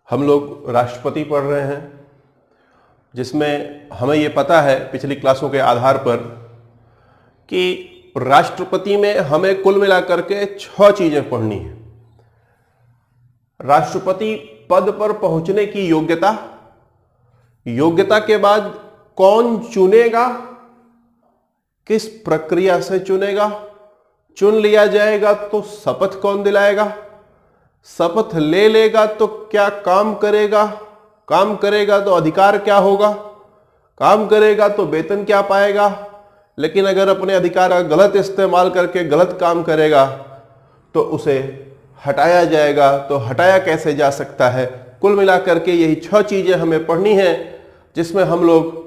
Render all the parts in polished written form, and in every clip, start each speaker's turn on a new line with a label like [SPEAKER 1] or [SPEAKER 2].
[SPEAKER 1] हम लोग राष्ट्रपति पढ़ रहे हैं, जिसमें हमें ये पता है पिछली क्लासों के आधार पर कि राष्ट्रपति में हमें कुल मिलाकर के 6 चीजें पढ़नी है। राष्ट्रपति पद पर पहुंचने की योग्यता, योग्यता के बाद कौन चुनेगा, किस प्रक्रिया से चुनेगा, चुन लिया जाएगा तो शपथ कौन दिलाएगा, शपथ ले लेगा तो क्या काम करेगा, काम करेगा तो अधिकार क्या होगा, काम करेगा तो वेतन क्या पाएगा, लेकिन अगर अपने अधिकार का गलत इस्तेमाल करके गलत काम करेगा तो उसे हटाया जाएगा। तो हटाया कैसे जा सकता है। कुल मिलाकर के यही 6 चीजें हमें पढ़नी है, जिसमें हम लोग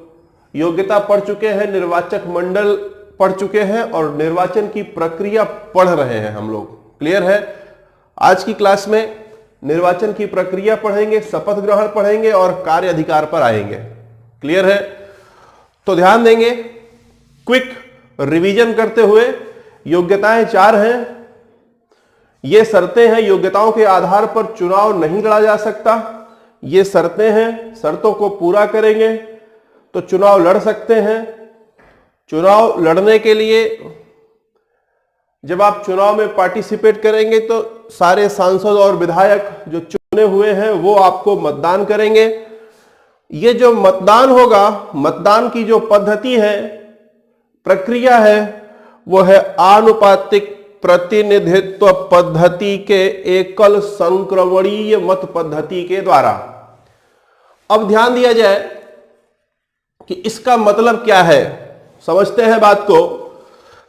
[SPEAKER 1] योग्यता पढ़ चुके हैं, निर्वाचक मंडल पढ़ चुके हैं और निर्वाचन की प्रक्रिया पढ़ रहे हैं हम लोग। क्लियर है। आज की क्लास में निर्वाचन की प्रक्रिया पढ़ेंगे, शपथ ग्रहण पढ़ेंगे और कार्य अधिकार पर आएंगे। क्लियर है। तो ध्यान देंगे, क्विक रिवीजन करते हुए। योग्यताएं 4 हैं। ये शर्तें हैं, योग्यताओं के आधार पर चुनाव नहीं लड़ा जा सकता। ये शर्तें हैं, शर्तों को पूरा करेंगे तो चुनाव लड़ सकते हैं। चुनाव लड़ने के लिए जब आप चुनाव में पार्टिसिपेट करेंगे तो सारे सांसद और विधायक जो चुने हुए हैं वो आपको मतदान करेंगे। ये जो मतदान होगा, मतदान की जो पद्धति है, प्रक्रिया है, वो है आनुपातिक प्रतिनिधित्व पद्धति के एकल संक्रमणीय मत पद्धति के द्वारा। अब ध्यान दिया जाए कि इसका मतलब क्या है। समझते हैं बात को।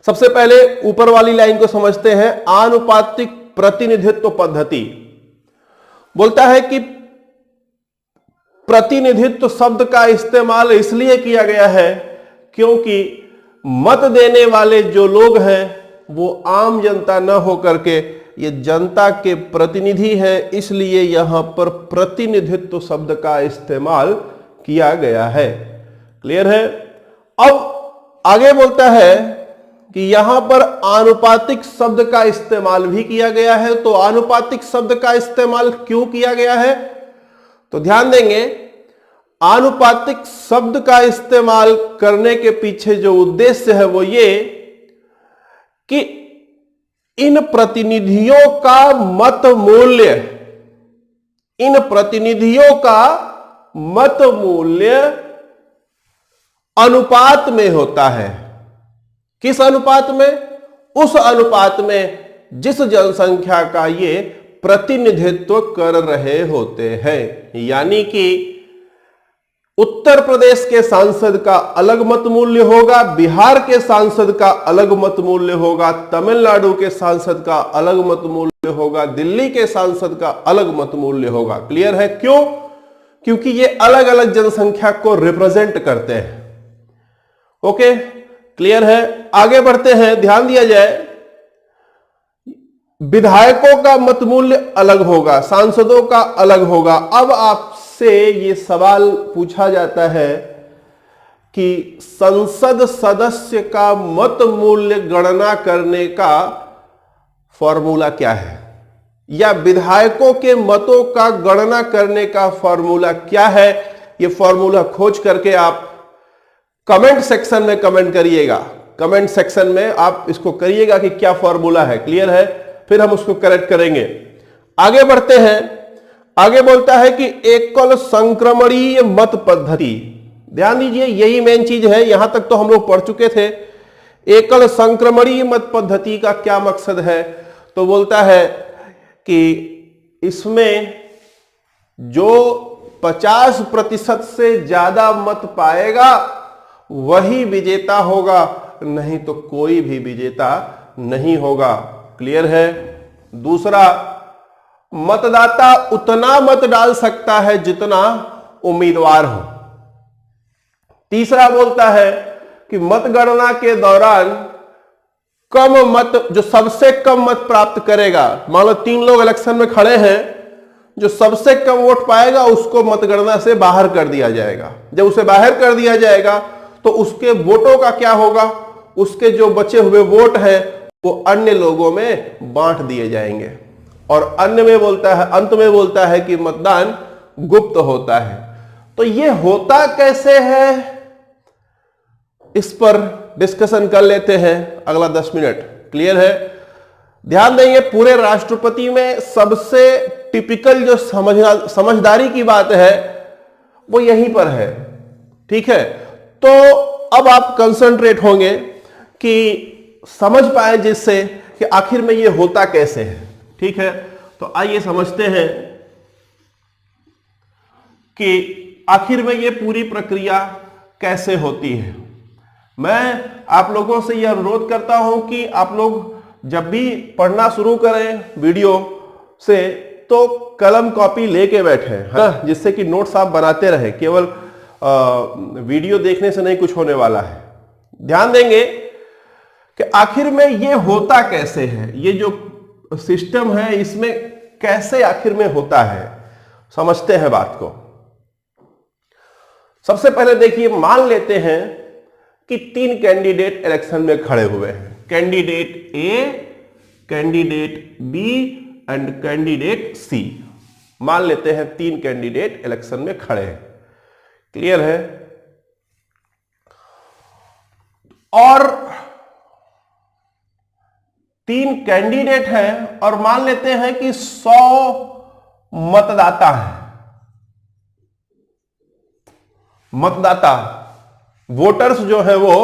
[SPEAKER 1] सबसे पहले ऊपर वाली लाइन को समझते हैं। आनुपातिक प्रतिनिधित्व पद्धति बोलता है कि प्रतिनिधित्व शब्द का इस्तेमाल इसलिए किया गया है क्योंकि मत देने वाले जो लोग हैं वो आम जनता न होकर के ये जनता के प्रतिनिधि हैं, इसलिए यहां पर प्रतिनिधित्व शब्द का इस्तेमाल किया गया है। क्लियर है। अब आगे बोलता है कि यहां पर आनुपातिक शब्द का इस्तेमाल भी किया गया है। तो आनुपातिक शब्द का इस्तेमाल क्यों किया गया है, तो ध्यान देंगे। आनुपातिक शब्द का इस्तेमाल करने के पीछे जो उद्देश्य है वो ये कि इन प्रतिनिधियों का मत मूल्य, इन प्रतिनिधियों का मत मूल्य अनुपात में होता है। किस अनुपात में? उस अनुपात में जिस जनसंख्या का ये प्रतिनिधित्व कर रहे होते हैं। यानी कि उत्तर प्रदेश के सांसद का अलग मत मूल्य होगा, बिहार के सांसद का अलग मत मूल्य होगा, तमिलनाडु के सांसद का अलग मत मूल्य होगा, दिल्ली के सांसद का अलग मत मूल्य होगा। क्लियर है। क्यों? क्योंकि ये अलग अलग जनसंख्या को रिप्रेजेंट करते हैं। ओके, क्लियर है। आगे बढ़ते हैं। ध्यान दिया जाए, विधायकों का मत मूल्य अलग होगा, सांसदों का अलग होगा। अब आपसे ये सवाल पूछा जाता है कि संसद सदस्य का मत मूल्य गणना करने का फॉर्मूला क्या है, या विधायकों के मतों का गणना करने का फॉर्मूला क्या है। ये फॉर्मूला खोज करके आप कमेंट सेक्शन में कमेंट करिएगा। कमेंट सेक्शन में आप इसको करिएगा कि क्या फॉर्मूला है। क्लियर है। फिर हम उसको करेक्ट करेंगे। आगे बढ़ते हैं। आगे बोलता है कि एकल संक्रमणीय मत पद्धति। ध्यान दीजिए, यही मेन चीज है। यहां तक तो हम लोग पढ़ चुके थे। एकल संक्रमणीय मत पद्धति का क्या मकसद है, तो बोलता है कि इसमें जो 50% से ज्यादा मत पाएगा वही विजेता होगा, नहीं तो कोई भी विजेता नहीं होगा। क्लियर है। दूसरा, मतदाता उतना मत डाल सकता है जितना उम्मीदवार हो। तीसरा बोलता है कि मतगणना के दौरान कम मत, जो सबसे कम मत प्राप्त करेगा, मान लो 3 लोग इलेक्शन में खड़े हैं, जो सबसे कम वोट पाएगा उसको मतगणना से बाहर कर दिया जाएगा। जब उसे बाहर कर दिया जाएगा तो उसके वोटों का क्या होगा, उसके जो बचे हुए वोट हैं वो अन्य लोगों में बांट दिए जाएंगे। और अन्य में बोलता है, अंत में बोलता है कि मतदान गुप्त होता है। तो ये होता कैसे है, इस पर डिस्कशन कर लेते हैं अगला 10 मिनट। क्लियर है? ध्यान देंगे, पूरे राष्ट्रपति में सबसे टिपिकल जो समझदारी की बात है वो यहीं पर है। ठीक है, तो अब आप कंसंट्रेट होंगे कि समझ पाए जिससे कि आखिर में ये होता कैसे है। ठीक है, तो आइए समझते हैं कि आखिर में ये पूरी प्रक्रिया कैसे होती है। मैं आप लोगों से यह अनुरोध करता हूं कि आप लोग जब भी पढ़ना शुरू करें वीडियो से तो कलम कॉपी लेके बैठे, है ना, जिससे कि नोट्स आप बनाते रहे। केवल वीडियो देखने से नहीं कुछ होने वाला है। ध्यान देंगे कि आखिर में ये होता कैसे है, ये जो सिस्टम है इसमें कैसे आखिर में होता है, समझते हैं बात को। सबसे पहले देखिए, मान लेते हैं कि 3 कैंडिडेट इलेक्शन में खड़े हुए हैं, candidate A, candidate B and candidate C. मान लेते हैं 3 कैंडिडेट इलेक्शन में खड़े हैं। क्लियर है? और 3 कैंडिडेट हैं और मान लेते हैं कि 100 मतदाता हैं। मतदाता वोटर्स जो है वो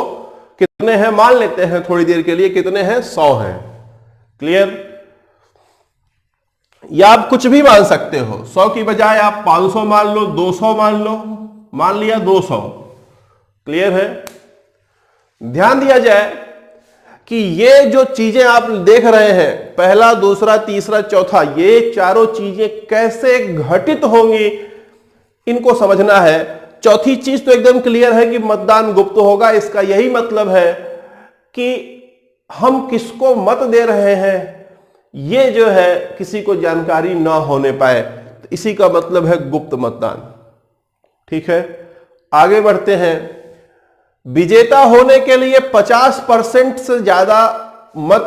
[SPEAKER 1] कितने हैं, मान लेते हैं थोड़ी देर के लिए कितने हैं, 100 हैं। क्लियर? या आप कुछ भी मान सकते हो, 100 की बजाय आप 500 मान लो, 200 मान लो, मान लिया 200। क्लियर है? ध्यान दिया जाए कि ये जो चीजें आप देख रहे हैं, पहला, दूसरा, तीसरा, चौथा, ये चारों चीजें कैसे घटित होंगी इनको समझना है। चौथी चीज तो एकदम क्लियर है कि मतदान गुप्त होगा। इसका यही मतलब है कि हम किसको मत दे रहे हैं ये जो है किसी को जानकारी ना होने पाए, तो इसी का मतलब है गुप्त मतदान। ठीक है, आगे बढ़ते हैं। विजेता होने के लिए 50% से ज्यादा मत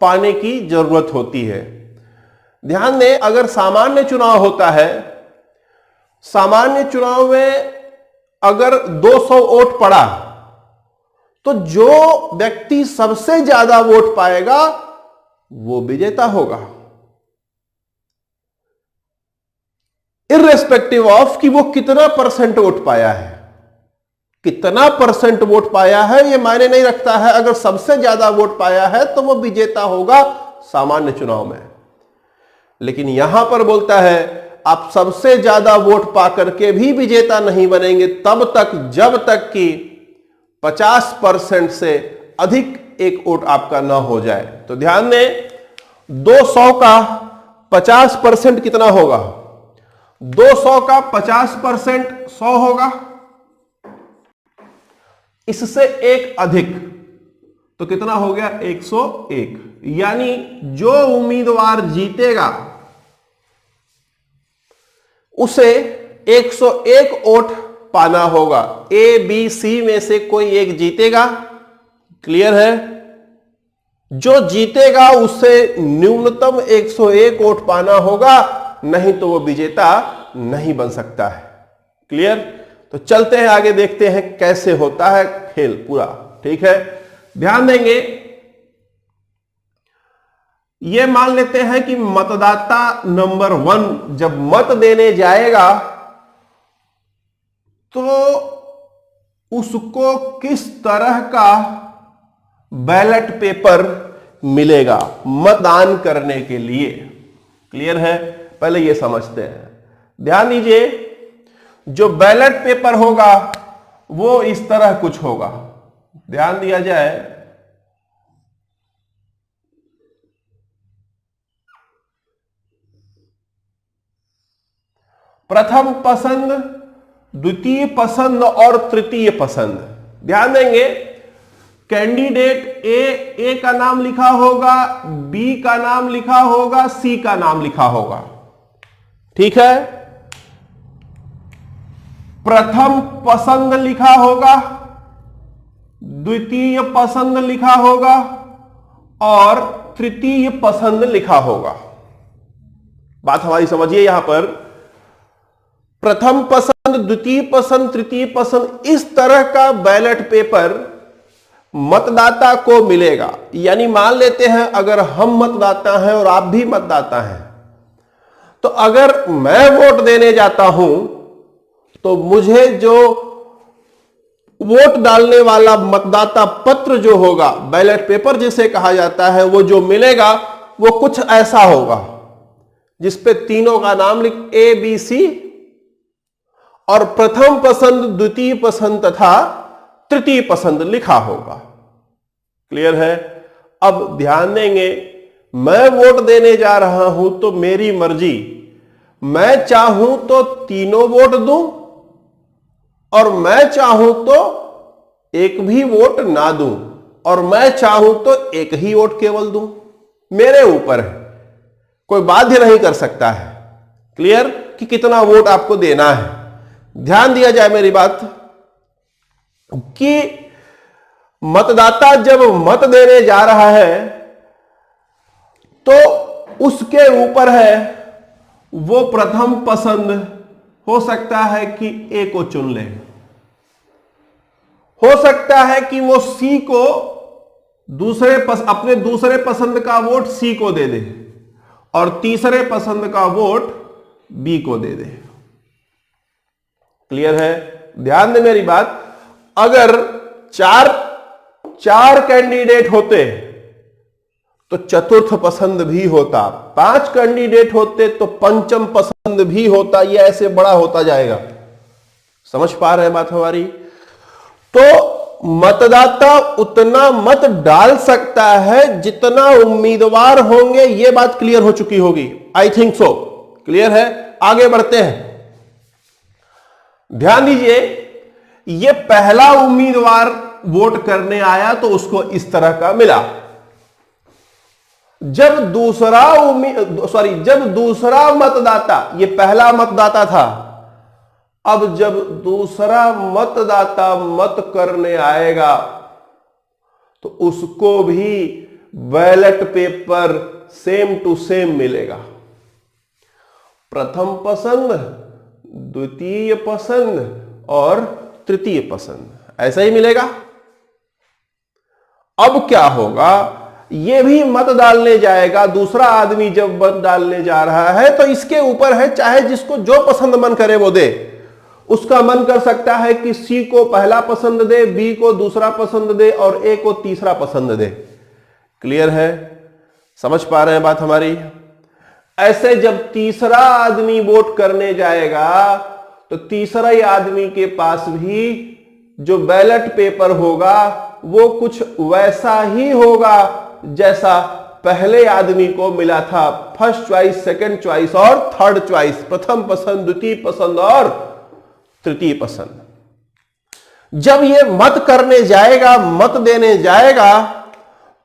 [SPEAKER 1] पाने की जरूरत होती है। ध्यान दें, अगर सामान्य चुनाव होता है, सामान्य चुनाव में अगर 200 वोट पड़ा तो जो व्यक्ति सबसे ज्यादा वोट पाएगा वो विजेता होगा, इर्रेस्पेक्टिव ऑफ कि वो कितना परसेंट वोट पाया है। कितना परसेंट वोट पाया है ये मायने नहीं रखता है। अगर सबसे ज्यादा वोट पाया है तो वो विजेता होगा सामान्य चुनाव में। लेकिन यहां पर बोलता है आप सबसे ज्यादा वोट पा करके भी विजेता नहीं बनेंगे तब तक जब तक कि 50% से अधिक एक वोट आपका ना हो जाए। तो ध्यान दें, 200 का 50% कितना होगा? 200 का 50% 100 होगा। इससे एक अधिक तो कितना हो गया? 101। यानी जो उम्मीदवार जीतेगा उसे 101 वोट पाना होगा। ए, बी, सी में से कोई एक जीतेगा। क्लियर है? जो जीतेगा उससे न्यूनतम 101 वोट पाना होगा, नहीं तो वो विजेता नहीं बन सकता है। क्लियर? तो चलते हैं आगे, देखते हैं कैसे होता है खेल पूरा। ठीक है, ध्यान देंगे, ये मान लेते हैं कि मतदाता नंबर 1 जब मत देने जाएगा तो उसको किस तरह का बैलेट पेपर मिलेगा मतदान करने के लिए। क्लियर है? पहले ये समझते हैं। ध्यान दीजिए, जो बैलेट पेपर होगा वो इस तरह कुछ होगा। ध्यान दिया जाए, प्रथम पसंद, द्वितीय पसंद और तृतीय पसंद। ध्यान देंगे, कैंडिडेट ए का नाम लिखा होगा, बी का नाम लिखा होगा, सी का नाम लिखा होगा। ठीक है, प्रथम पसंद लिखा होगा, द्वितीय पसंद लिखा होगा और तृतीय पसंद लिखा होगा। बात हमारी समझिए, यहां पर प्रथम पसंद, द्वितीय पसंद, तृतीय पसंद, इस तरह का बैलेट पेपर मतदाता को मिलेगा। यानी मान लेते हैं अगर हम मतदाता हैं और आप भी मतदाता हैं, तो अगर मैं वोट देने जाता हूं तो मुझे जो वोट डालने वाला मतदाता पत्र जो होगा, बैलेट पेपर जिसे कहा जाता है, वो जो मिलेगा वो कुछ ऐसा होगा जिसपे तीनों का नाम लिख ABC और प्रथम पसंद, द्वितीय पसंद तथा तृतीय पसंद लिखा होगा। क्लियर है? अब ध्यान देंगे, मैं वोट देने जा रहा हूं तो मेरी मर्जी, मैं चाहूं तो तीनों वोट दूं और मैं चाहूं तो एक भी वोट ना दूं और मैं चाहूं तो एक ही वोट केवल दूं। मेरे ऊपर है, कोई बाध्य नहीं कर सकता है। क्लियर? कि कितना वोट आपको देना है। ध्यान दिया जाए मेरी बात कि मतदाता जब मत देने जा रहा है तो उसके ऊपर है, वो प्रथम पसंद हो सकता है कि ए को चुन ले, हो सकता है कि वो सी को अपने दूसरे पसंद का वोट सी को दे दे और तीसरे पसंद का वोट बी को दे दे। क्लियर है? ध्यान दे मेरी बात, अगर चार कैंडिडेट होते तो चतुर्थ पसंद भी होता, 5 कैंडिडेट होते तो पंचम पसंद भी होता। ये ऐसे बड़ा होता जाएगा। समझ पा रहे हैं बात हमारी? तो मतदाता उतना मत डाल सकता है जितना उम्मीदवार होंगे। ये बात क्लियर हो चुकी होगी, आई थिंक सो। क्लियर है? आगे बढ़ते हैं। ध्यान दीजिए, ये पहला उम्मीदवार वोट करने आया तो उसको इस तरह का मिला। जब दूसरा मतदाता, ये पहला मतदाता था, अब जब दूसरा मतदाता मत करने आएगा तो उसको भी ballot paper same to same मिलेगा। प्रथम पसंद, द्वितीय पसंद और तृतीय पसंद, ऐसा ही मिलेगा। अब क्या होगा, ये भी मत डालने जाएगा। दूसरा आदमी जब मत डालने जा रहा है तो इसके ऊपर है, चाहे जिसको जो पसंद मन करे वो दे। उसका मन कर सकता है कि सी को पहला पसंद दे, बी को दूसरा पसंद दे और ए को तीसरा पसंद दे। क्लियर है? समझ पा रहे हैं बात हमारी? ऐसे जब तीसरा आदमी वोट करने जाएगा तो तीसरा ही आदमी के पास भी जो बैलेट पेपर होगा वो कुछ वैसा ही होगा जैसा पहले आदमी को मिला था। फर्स्ट चॉइस, सेकंड चॉइस और थर्ड चॉइस, प्रथम पसंद, द्वितीय पसंद और तृतीय पसंद। जब ये मत करने जाएगा, मत देने जाएगा,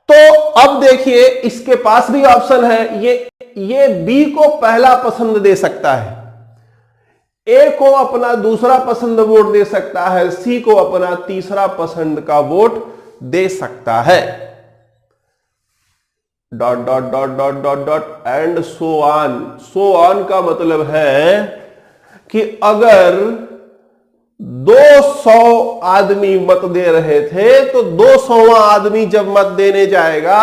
[SPEAKER 1] तो अब देखिए इसके पास भी ऑप्शन है। ये बी को पहला पसंद दे सकता है, ए को अपना दूसरा पसंद वोट दे सकता है, सी को अपना तीसरा पसंद का वोट दे सकता है। Dot dot dot dot dot dot and so on. So on का मतलब है कि अगर 200 आदमी मत दे रहे थे तो 200वां आदमी जब मत देने जाएगा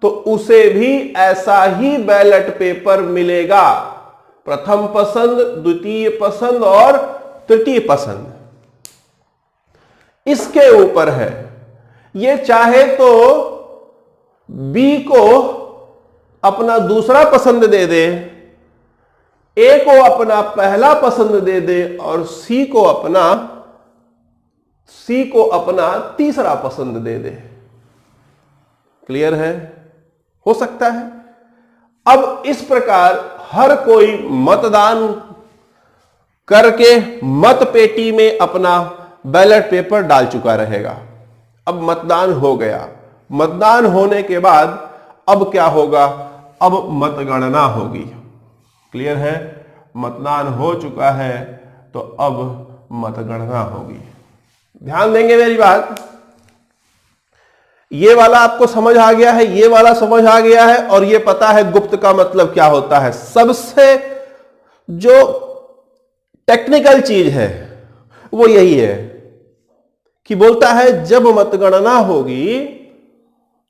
[SPEAKER 1] तो उसे भी ऐसा ही बैलेट पेपर मिलेगा। प्रथम पसंद, द्वितीय पसंद और तृतीय पसंद, इसके ऊपर है। ये चाहे तो बी को अपना दूसरा पसंद दे दे, ए को अपना पहला पसंद दे दे और सी को अपना तीसरा पसंद दे दे। क्लियर है? हो सकता है। अब इस प्रकार हर कोई मतदान करके मत पेटी में अपना बैलेट पेपर डाल चुका रहेगा। अब मतदान हो गया। मतदान होने के बाद अब क्या होगा? अब मतगणना होगी। क्लियर है? मतदान हो चुका है तो अब मतगणना होगी। ध्यान देंगे मेरी बात। ये वाला आपको समझ आ गया है, ये वाला समझ आ गया है और ये पता है गुप्त का मतलब क्या होता है। सबसे जो टेक्निकल चीज है वो यही है कि बोलता है जब मतगणना होगी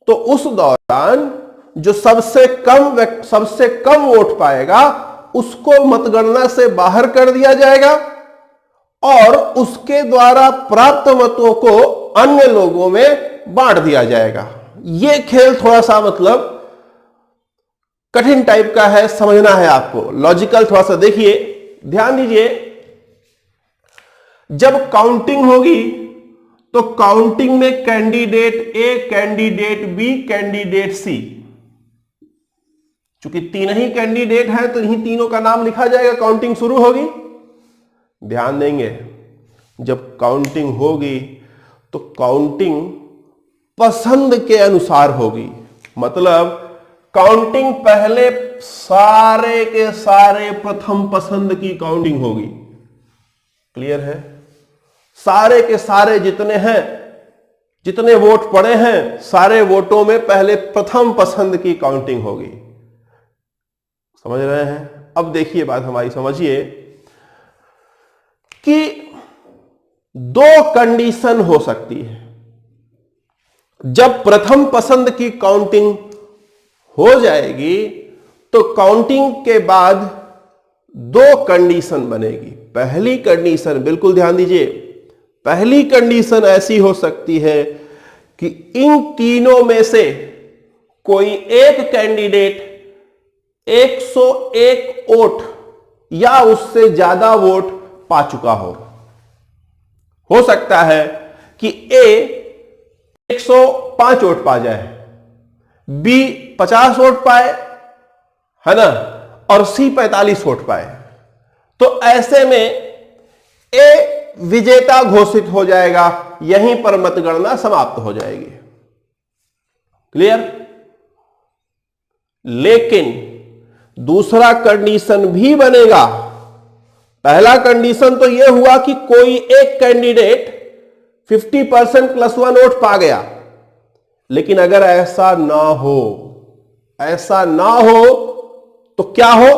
[SPEAKER 1] तो उस दौरान जो सबसे कम वोट पाएगा उसको मतगणना से बाहर कर दिया जाएगा और उसके द्वारा प्राप्त मतों को अन्य लोगों में बांट दिया जाएगा। यह खेल थोड़ा सा मतलब कठिन टाइप का है, समझना है आपको, लॉजिकल थोड़ा सा देखिए, ध्यान दीजिए। जब काउंटिंग होगी तो काउंटिंग में candidate A, candidate B, candidate सी, चूंकि तीन ही कैंडिडेट हैं तो इन्हीं तीनों का नाम लिखा जाएगा, काउंटिंग शुरू होगी। ध्यान देंगे जब काउंटिंग होगी तो काउंटिंग पसंद के अनुसार होगी, मतलब काउंटिंग पहले सारे के सारे प्रथम पसंद की काउंटिंग होगी। क्लियर है? सारे के सारे जितने हैं, जितने वोट पड़े हैं, सारे वोटों में पहले प्रथम पसंद की काउंटिंग होगी। समझ रहे हैं? अब देखिए बात हमारी, समझिए कि दो कंडीशन हो सकती है। जब प्रथम पसंद की काउंटिंग हो जाएगी तो काउंटिंग के बाद दो कंडीशन बनेगी। पहली कंडीशन, बिल्कुल ध्यान दीजिए, पहली कंडीशन ऐसी हो सकती है कि इन तीनों में से कोई एक कैंडिडेट 101 वोट या उससे ज्यादा वोट पा चुका हो सकता है कि ए 105 वोट पा जाए, बी 50 वोट पाए, है ना, और सी 45 वोट पाए। तो ऐसे में ए विजेता घोषित हो जाएगा, यहीं पर मतगणना समाप्त हो जाएगी। क्लियर? लेकिन दूसरा कंडीशन भी बनेगा। पहला कंडीशन तो यह हुआ कि कोई एक कैंडिडेट 50% +1 वोट पा गया, लेकिन अगर ऐसा ना हो तो क्या हो?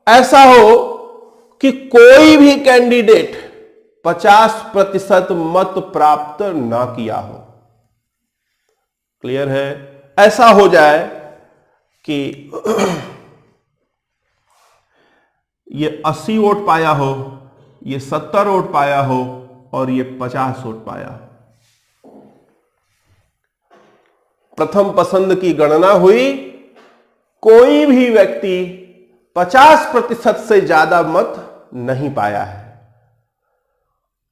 [SPEAKER 1] ऐसा हो कि कोई भी कैंडिडेट 50% मत प्राप्त ना किया हो। क्लियर है? ऐसा हो जाए कि ये 80 वोट पाया हो, ये 70 वोट पाया हो और ये 50 वोट पाया। प्रथम पसंद की गणना हुई, कोई भी व्यक्ति 50% से ज्यादा मत नहीं पाया है।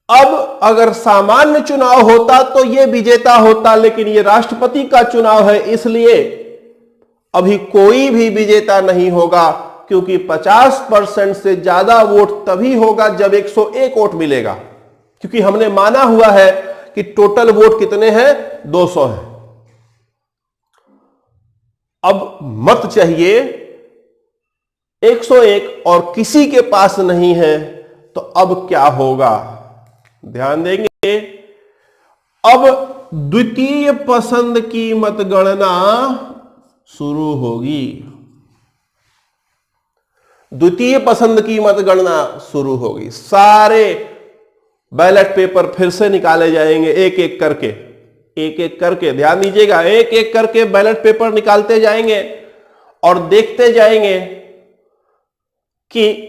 [SPEAKER 1] अब अगर सामान्य चुनाव होता तो यह विजेता होता, लेकिन यह राष्ट्रपति का चुनाव है, इसलिए अभी कोई भी विजेता नहीं होगा, क्योंकि 50% से ज्यादा वोट तभी होगा जब 101 वोट मिलेगा, क्योंकि हमने माना हुआ है कि टोटल वोट कितने हैं? 200 है। अब मत चाहिए 101 और किसी के पास नहीं है, तो अब क्या होगा? ध्यान देंगे। अब द्वितीय पसंद की मतगणना शुरू होगी। द्वितीय पसंद की मतगणना शुरू होगी। सारे बैलेट पेपर फिर से निकाले जाएंगे, एक एक करके ध्यान दीजिएगा, एक एक करके बैलेट पेपर निकालते जाएंगे और देखते जाएंगे कि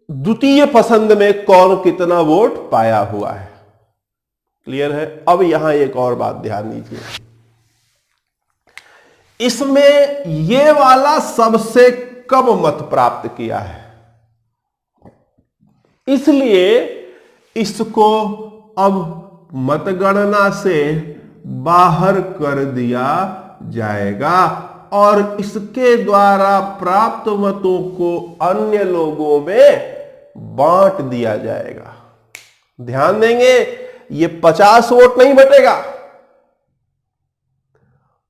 [SPEAKER 1] द्वितीय पसंद में कौन कितना वोट पाया हुआ है। क्लियर है? अब यहां एक और बात ध्यान दीजिए, इसमें ये वाला सबसे कम मत प्राप्त किया है, इसलिए इसको अब मतगणना से बाहर कर दिया जाएगा और इसके द्वारा प्राप्त मतों को अन्य लोगों में बांट दिया जाएगा। ध्यान देंगे, ये 50 वोट नहीं बटेगा,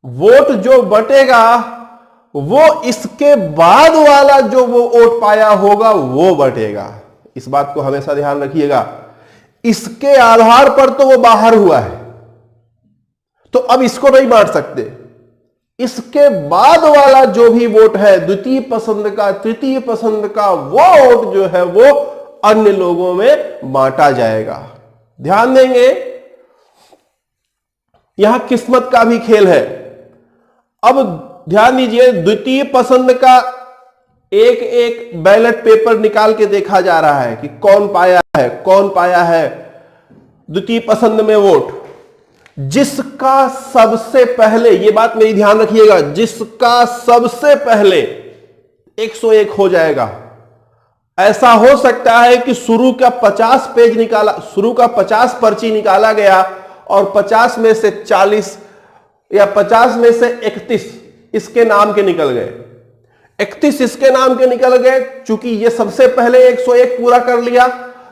[SPEAKER 1] वोट जो बटेगा वो इसके बाद वाला जो वो वोट पाया होगा वो बटेगा। इस बात को हमेशा ध्यान रखिएगा, इसके आधार पर तो वो बाहर हुआ है, तो अब इसको नहीं बांट सकते। इसके बाद वाला जो भी वोट है, द्वितीय पसंद का, तृतीय पसंद का, वो वोट जो है वो अन्य लोगों में बांटा जाएगा। ध्यान देंगे, यहां किस्मत का भी खेल है। अब ध्यान दीजिए, द्वितीय पसंद का एक एक बैलेट पेपर निकाल के देखा जा रहा है कि कौन पाया है द्वितीय पसंद में वोट। जिसका सबसे पहले, यह बात मेरी ध्यान रखिएगा, जिसका सबसे पहले 101 हो जाएगा। ऐसा हो सकता है कि शुरू का 50 पर्ची निकाला गया और 50 में से 40 या 50 में से 31 इसके नाम के निकल गए, 31 इसके नाम के निकल गए। चूंकि ये सबसे पहले 101 पूरा कर लिया,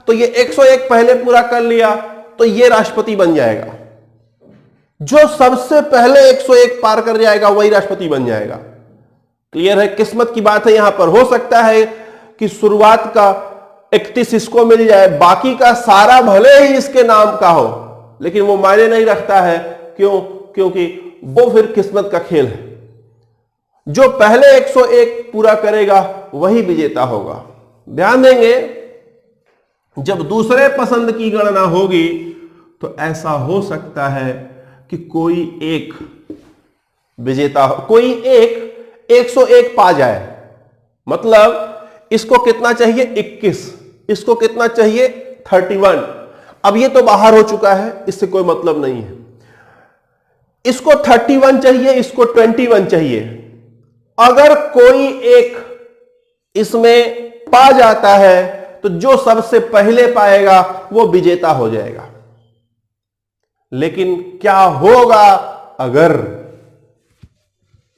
[SPEAKER 1] तो ये 101 पहले पूरा कर लिया, तो ये राष्ट्रपति बन जाएगा। जो सबसे पहले 101 पार कर जाएगा वही राष्ट्रपति बन जाएगा। क्लियर है? किस्मत की बात है। यहां पर हो सकता है कि शुरुआत का 31 इसको मिल जाए, बाकी का सारा भले ही इसके नाम का हो, लेकिन वो मायने नहीं रखता है। क्यों? क्योंकि वो फिर किस्मत का खेल है। जो पहले 101 पूरा करेगा वही विजेता होगा। ध्यान देंगे, जब दूसरे पसंद की गणना होगी तो ऐसा हो सकता है कि कोई एक विजेता हो, कोई एक 101 पा जाए। मतलब इसको कितना चाहिए? 21, इसको कितना चाहिए? 31। अब ये तो बाहर हो चुका है, इससे कोई मतलब नहीं है। इसको 31 चाहिए, इसको 21 चाहिए। अगर कोई एक इसमें पा जाता है तो जो सबसे पहले पाएगा वो विजेता हो जाएगा। लेकिन क्या होगा अगर,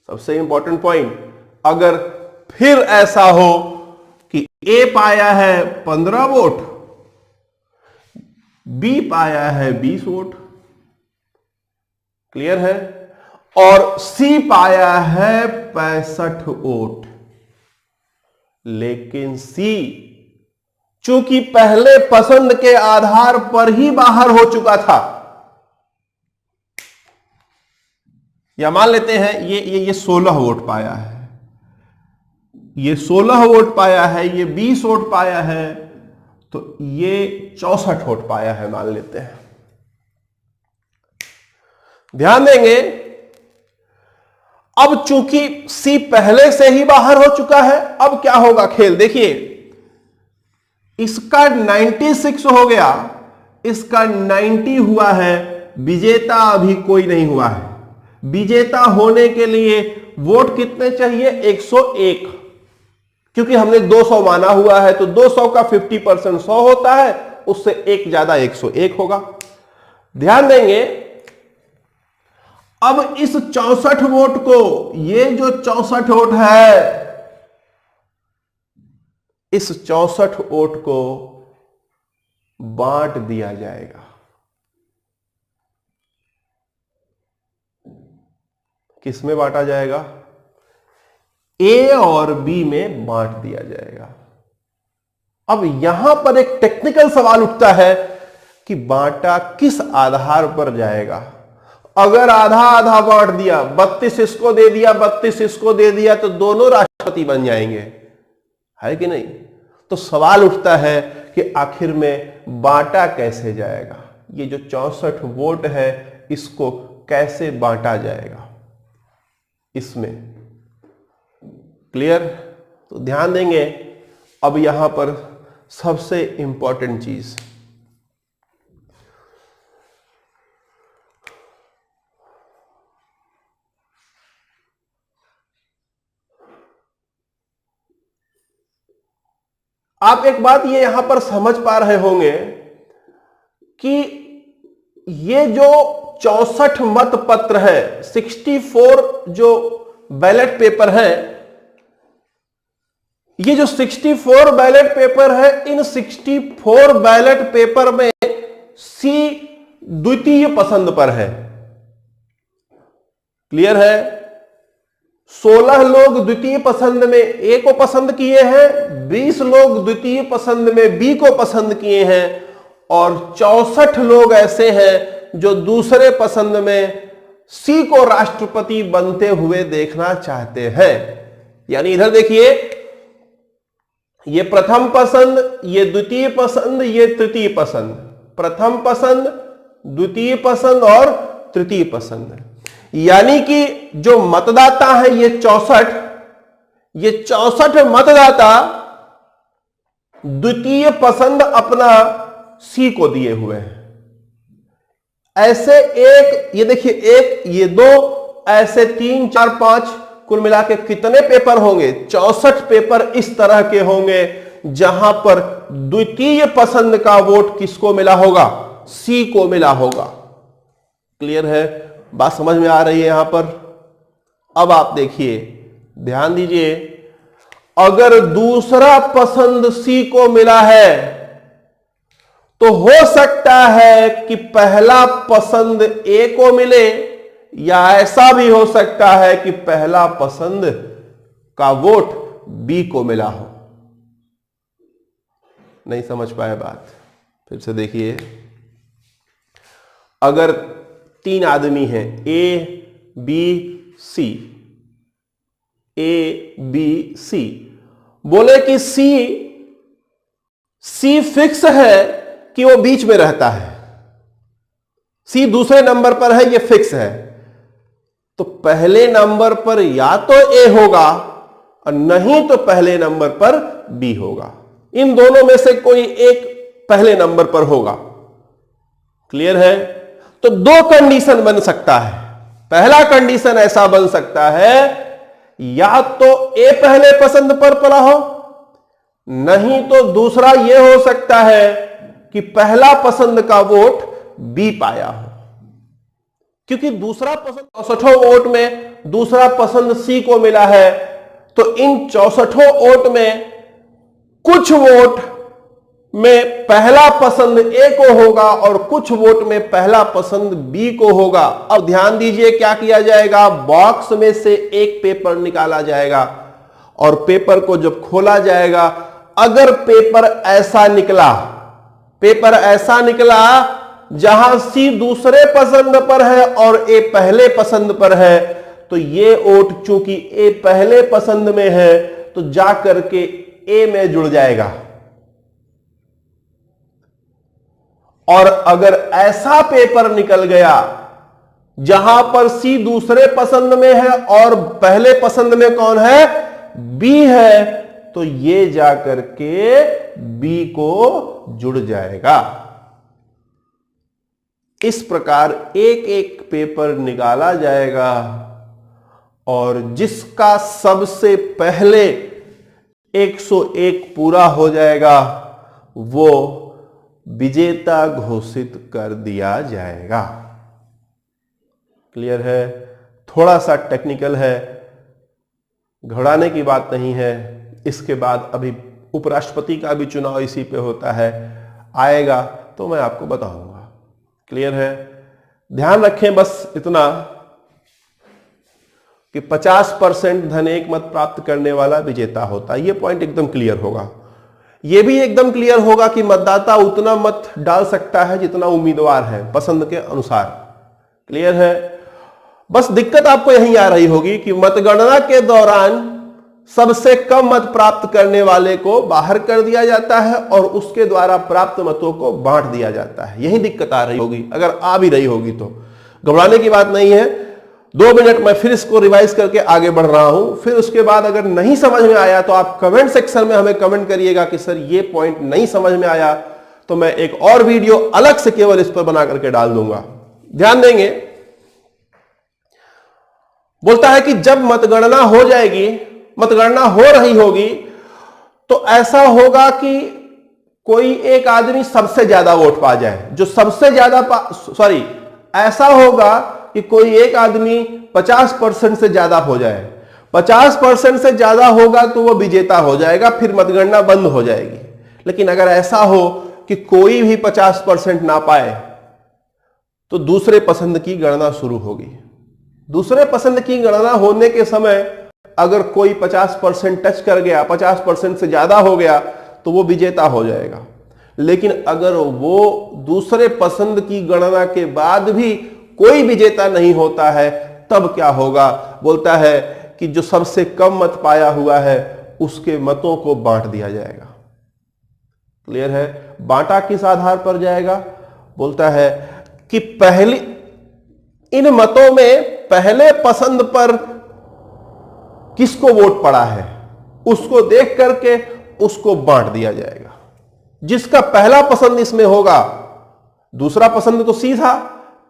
[SPEAKER 1] सबसे इंपॉर्टेंट पॉइंट, अगर फिर ऐसा हो कि ए पाया है 15 वोट, बी पाया है 20 वोट, क्लियर है, और सी पाया है 65 वोट। लेकिन सी चूंकि पहले पसंद के आधार पर ही बाहर हो चुका था, या मान लेते हैं ये 16 वोट पाया है, ये 16 वोट पाया है, ये 20 वोट पाया है, तो ये 64 वोट पाया है मान लेते हैं। ध्यान देंगे, अब चूंकि सी पहले से ही बाहर हो चुका है, अब क्या होगा खेल देखिए। इसका 96 हो गया, इसका 90 हुआ है, विजेता अभी कोई नहीं हुआ है। विजेता होने के लिए वोट कितने चाहिए? 101, क्योंकि हमने 200 माना हुआ है, तो 200 का 50% 100 होता है, उससे एक ज्यादा 101 होगा। ध्यान देंगे, अब इस 64 वोट को, ये जो 64 वोट है, इस 64 वोट को बांट दिया जाएगा। किसमें बांटा जाएगा? ए और बी में बांट दिया जाएगा। अब यहां पर एक टेक्निकल सवाल उठता है कि बांटा किस आधार पर जाएगा। अगर आधा आधा बांट दिया, 32 इसको दे दिया, 32 इसको दे दिया, तो दोनों राष्ट्रपति बन जाएंगे, है कि नहीं? तो सवाल उठता है कि आखिर में बांटा कैसे जाएगा। ये जो 64 वोट है, इसको कैसे बांटा जाएगा इसमें। क्लियर? तो ध्यान देंगे, अब यहां पर सबसे इंपॉर्टेंट चीज, आप एक बात ये यहां पर समझ पा रहे होंगे कि ये जो 64 मत पत्र है, 64 जो बैलेट पेपर है, ये जो 64 बैलेट पेपर है, इन 64 बैलेट पेपर में सी द्वितीय पसंद पर है। क्लियर है? 16 लोग द्वितीय पसंद में ए को पसंद किए हैं, 20 लोग द्वितीय पसंद में बी को पसंद किए हैं, और 64 लोग ऐसे हैं जो दूसरे पसंद में सी को राष्ट्रपति बनते हुए देखना चाहते हैं। यानी इधर देखिए, ये प्रथम पसंद, ये द्वितीय पसंद, ये तृतीय पसंद, प्रथम पसंद, द्वितीय पसंद और तृतीय पसंद। यानी कि जो मतदाता है ये 64 मतदाता द्वितीय पसंद अपना सी को दिए हुए हैं। ऐसे एक, ये देखिए, एक, ये दो, ऐसे 3, 4, 5, कुल मिला के कितने पेपर होंगे? 64 पेपर इस तरह के होंगे जहां पर द्वितीय पसंद का वोट किसको मिला होगा? सी को मिला होगा। क्लियर है? बात समझ में आ रही है यहां पर? अब आप देखिए, ध्यान दीजिए, अगर दूसरा पसंद सी को मिला है तो हो सकता है कि पहला पसंद ए को मिले, या ऐसा भी हो सकता है कि पहला पसंद का वोट बी को मिला हो। नहीं समझ पाए बात? फिर से देखिए, अगर 3 आदमी हैं, A B C, A B C, बोले कि सी फिक्स है कि वो बीच में रहता है, सी दूसरे नंबर पर है, ये फिक्स है, तो पहले नंबर पर या तो ए होगा और नहीं तो पहले नंबर पर बी होगा। इन दोनों में से कोई एक पहले नंबर पर होगा। क्लियर है? तो 2 कंडीशन बन सकता है। पहला कंडीशन ऐसा बन सकता है, या तो ए पहले पसंद पर पड़ा हो, नहीं तो दूसरा यह हो सकता है कि पहला पसंद का वोट बी पाया हो। क्योंकि दूसरा पसंद 64 वोट में दूसरा पसंद सी को मिला है, तो इन 64 वोट में कुछ वोट में पहला पसंद ए को होगा और कुछ वोट में पहला पसंद बी को होगा। अब ध्यान दीजिए, क्या किया जाएगा? बॉक्स में से एक पेपर निकाला जाएगा और पेपर को जब खोला जाएगा, अगर पेपर ऐसा निकला जहां सी दूसरे पसंद पर है और ए पहले पसंद पर है, तो ये वोट चूंकि ए पहले पसंद में है तो जाकर के ए में जुड़ जाएगा। और अगर ऐसा पेपर निकल गया जहां पर सी दूसरे पसंद में है और पहले पसंद में कौन है? बी है, तो ये जाकर के बी को जुड़ जाएगा। इस प्रकार एक एक पेपर निकाला जाएगा और जिसका सबसे पहले 101 पूरा हो जाएगा वो विजेता घोषित कर दिया जाएगा। क्लियर है? थोड़ा सा टेक्निकल है, घबराने की बात नहीं है। इसके बाद अभी उपराष्ट्रपति का भी चुनाव इसी पे होता है, आएगा तो मैं आपको बताऊंगा। क्लियर है? ध्यान रखें बस इतना कि 50% धन एक मत प्राप्त करने वाला विजेता होता है। यह पॉइंट एकदम क्लियर होगा। यह भी एकदम क्लियर होगा कि मतदाता उतना मत डाल सकता है जितना उम्मीदवार है पसंद के अनुसार। क्लियर है? बस दिक्कत आपको यही आ रही होगी कि मतगणना के दौरान सबसे कम मत प्राप्त करने वाले को बाहर कर दिया जाता है और उसके द्वारा प्राप्त मतों को बांट दिया जाता है। यही दिक्कत आ रही होगी, अगर आ भी रही होगी तो घबराने की बात नहीं है। 2 मिनट मैं फिर इसको रिवाइज करके आगे बढ़ रहा हूं। फिर उसके बाद अगर नहीं समझ में आया तो आप कमेंट सेक्शन में हमें कमेंट करिएगा कि सर ये पॉइंट नहीं समझ में आया, तो मैं एक और वीडियो अलग से केवल इस पर बना करके डाल दूंगा। ध्यान देंगे, बोलता है कि जब मतगणना हो जाएगी, मतगणना हो रही होगी, तो ऐसा होगा कि कोई एक आदमी सबसे ज्यादा वोट पा जाए। जो सबसे ज्यादा ऐसा होगा कि कोई एक आदमी 50% से ज्यादा हो जाए। 50% से ज्यादा होगा तो वो विजेता हो जाएगा, फिर मतगणना बंद हो जाएगी। लेकिन अगर ऐसा हो कि कोई भी 50% ना पाए तो दूसरे पसंद की गणना शुरू होगी। दूसरे पसंद की गणना होने के समय अगर कोई 50% टच कर गया, 50% से ज्यादा हो गया, तो वो विजेता हो जाएगा। लेकिन अगर वो दूसरे पसंद की गणना के बाद भी कोई विजेता नहीं होता है, तब क्या होगा? बोलता है कि जो सबसे कम मत पाया हुआ है उसके मतों को बांट दिया जाएगा। क्लियर है? बांटा किस आधार पर जाएगा? बोलता है कि पहली इन मतों में पहले पसंद पर किसको वोट पड़ा है उसको देख करके उसको बांट दिया जाएगा। जिसका पहला पसंद इसमें होगा, दूसरा पसंद तो सीधा,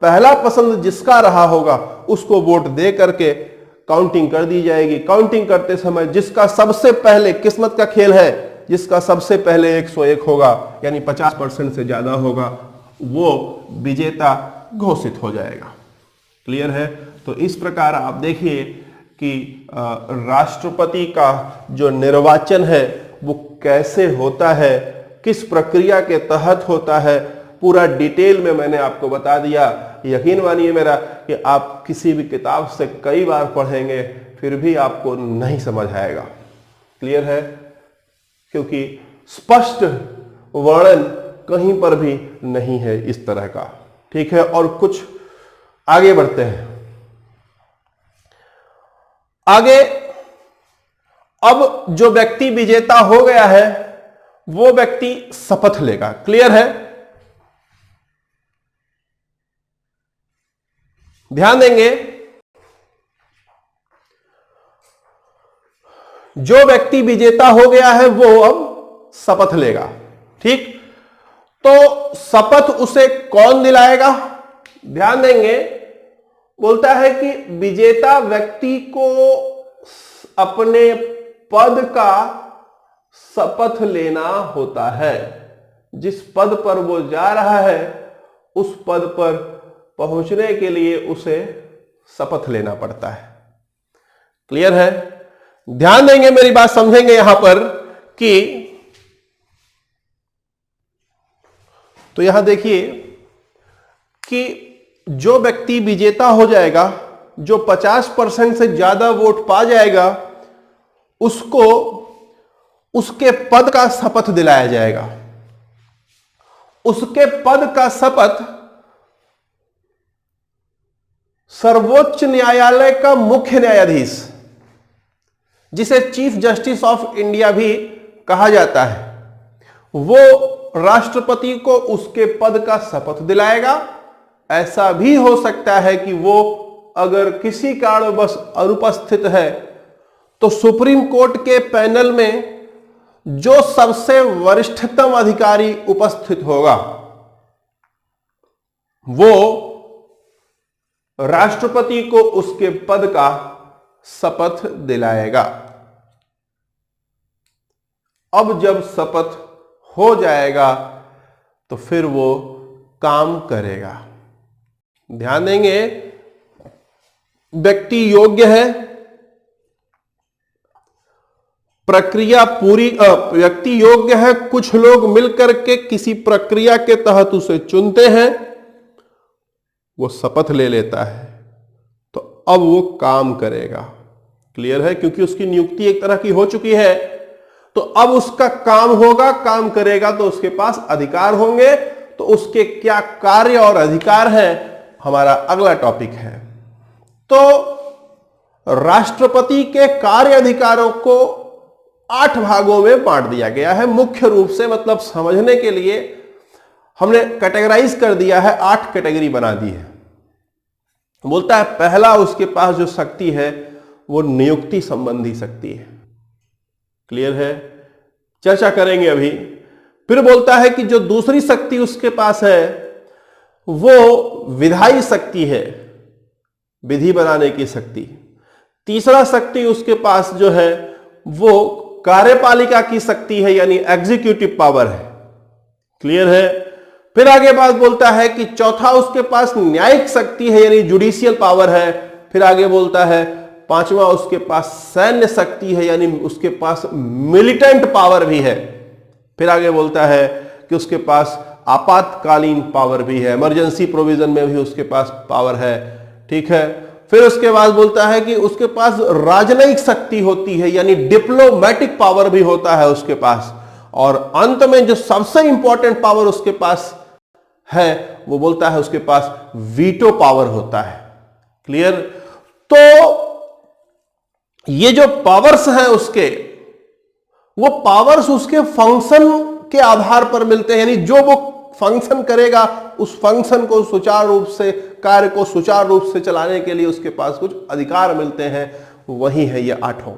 [SPEAKER 1] पहला पसंद जिसका रहा होगा उसको वोट दे करके काउंटिंग कर दी जाएगी। काउंटिंग करते समय जिसका सबसे पहले, किस्मत का खेल है, जिसका सबसे पहले 101 होगा यानी 50% से ज्यादा होगा, वो विजेता घोषित हो जाएगा। क्लियर है? तो इस प्रकार आप देखिए कि राष्ट्रपति का जो निर्वाचन है वो कैसे होता है, किस प्रक्रिया के तहत होता है, पूरा डिटेल में मैंने आपको बता दिया। यकीन मानिए मेरा कि आप किसी भी किताब से कई बार पढ़ेंगे फिर भी आपको नहीं समझ आएगा। क्लियर है? क्योंकि स्पष्ट वर्णन कहीं पर भी नहीं है इस तरह का। ठीक है? और कुछ आगे बढ़ते हैं। आगे अब जो व्यक्ति विजेता हो गया है वो व्यक्ति शपथ लेगा। क्लियर है? ध्यान देंगे, जो व्यक्ति विजेता हो गया है वो अब शपथ लेगा। ठीक? तो शपथ उसे कौन दिलाएगा? ध्यान देंगे, बोलता है कि विजेता व्यक्ति को अपने पद का शपथ लेना होता है। जिस पद पर वो जा रहा है उस पद पर पहुंचने के लिए उसे शपथ लेना पड़ता है। क्लियर है? ध्यान देंगे, मेरी बात समझेंगे यहां पर कि तो यहां देखिए कि जो व्यक्ति विजेता हो जाएगा, जो 50% से ज्यादा वोट पा जाएगा, उसको उसके पद का शपथ दिलाया जाएगा। उसके पद का शपथ सर्वोच्च न्यायालय का मुख्य न्यायाधीश, जिसे चीफ जस्टिस ऑफ इंडिया भी कहा जाता है, वो राष्ट्रपति को उसके पद का शपथ दिलाएगा। ऐसा भी हो सकता है कि वो अगर किसी कारणवश अनुपस्थित है तो सुप्रीम कोर्ट के पैनल में जो सबसे वरिष्ठतम अधिकारी उपस्थित होगा वो राष्ट्रपति को उसके पद का शपथ दिलाएगा। अब जब शपथ हो जाएगा तो फिर वो काम करेगा। ध्यान देंगे, व्यक्ति योग्य है, प्रक्रिया पूरी, व्यक्ति योग्य है, कुछ लोग मिलकर के किसी प्रक्रिया के तहत उसे चुनते हैं, वो शपथ ले लेता है, तो अब वो काम करेगा। क्लियर है? क्योंकि उसकी नियुक्ति एक तरह की हो चुकी है, तो अब उसका काम होगा, काम करेगा तो उसके पास अधिकार होंगे। तो उसके क्या कार्य और अधिकार हैं, हमारा अगला टॉपिक है। तो राष्ट्रपति के कार्य अधिकारों को 8 भागों में बांट दिया गया है। मुख्य रूप से, मतलब समझने के लिए हमने कैटेगराइज कर दिया है, 8 कैटेगरी बना दी है। बोलता है पहला उसके पास जो शक्ति है वो नियुक्ति संबंधी शक्ति है। क्लियर है? चर्चा करेंगे अभी। फिर बोलता है कि जो दूसरी शक्ति उसके पास है वो विधायी शक्ति है, विधि बनाने की शक्ति। तीसरा शक्ति उसके पास जो है वो कार्यपालिका की शक्ति है, यानी एग्जीक्यूटिव पावर है। क्लियर है? फिर आगे बात बोलता है कि चौथा उसके पास न्यायिक शक्ति है, यानी जुडिशियल पावर है। फिर आगे बोलता है पांचवा उसके पास सैन्य शक्ति है, यानी उसके पास मिलिटेंट पावर भी है। फिर आगे बोलता है कि उसके पास आपातकालीन पावर भी है, इमरजेंसी प्रोविजन में भी उसके पास पावर है। ठीक है? फिर उसके बाद बोलता है कि उसके पास राजनयिक शक्ति होती है, यानी डिप्लोमेटिक पावर भी होता है उसके पास। और अंत में जो सबसे इंपॉर्टेंट पावर उसके पास है वो बोलता है उसके पास वीटो पावर होता है। क्लियर? तो ये जो पावर्स हैं उसके, वो पावर्स उसके फंक्शन के आधार पर मिलते हैं, यानी जो वो फंक्शन करेगा उस फंक्शन को सुचारू रूप से, कार्य को सुचारू रूप से चलाने के लिए उसके पास कुछ अधिकार मिलते हैं। वही है ये आठों।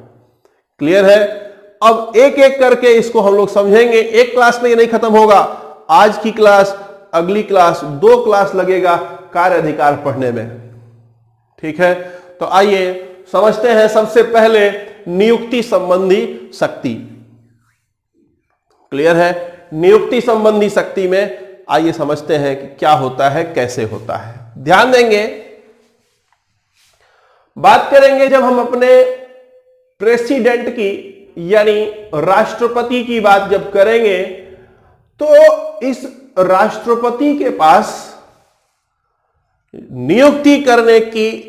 [SPEAKER 1] क्लियर है? अब एक एक करके इसको हम लोग समझेंगे। एक क्लास में ये नहीं खत्म होगा। आज की क्लास, अगली क्लास, 2 क्लास लगेगा कार्य अधिकार पढ़ने में। ठीक है, तो आइए समझते हैं सबसे पहले नियुक्ति संबंधी शक्ति। क्लियर है? नियुक्ति संबंधी शक्ति में आइए समझते हैं कि क्या होता है, कैसे होता है। ध्यान देंगे, बात करेंगे जब हम अपने प्रेसिडेंट की यानी राष्ट्रपति की बात जब करेंगे, तो इस राष्ट्रपति के पास नियुक्ति करने की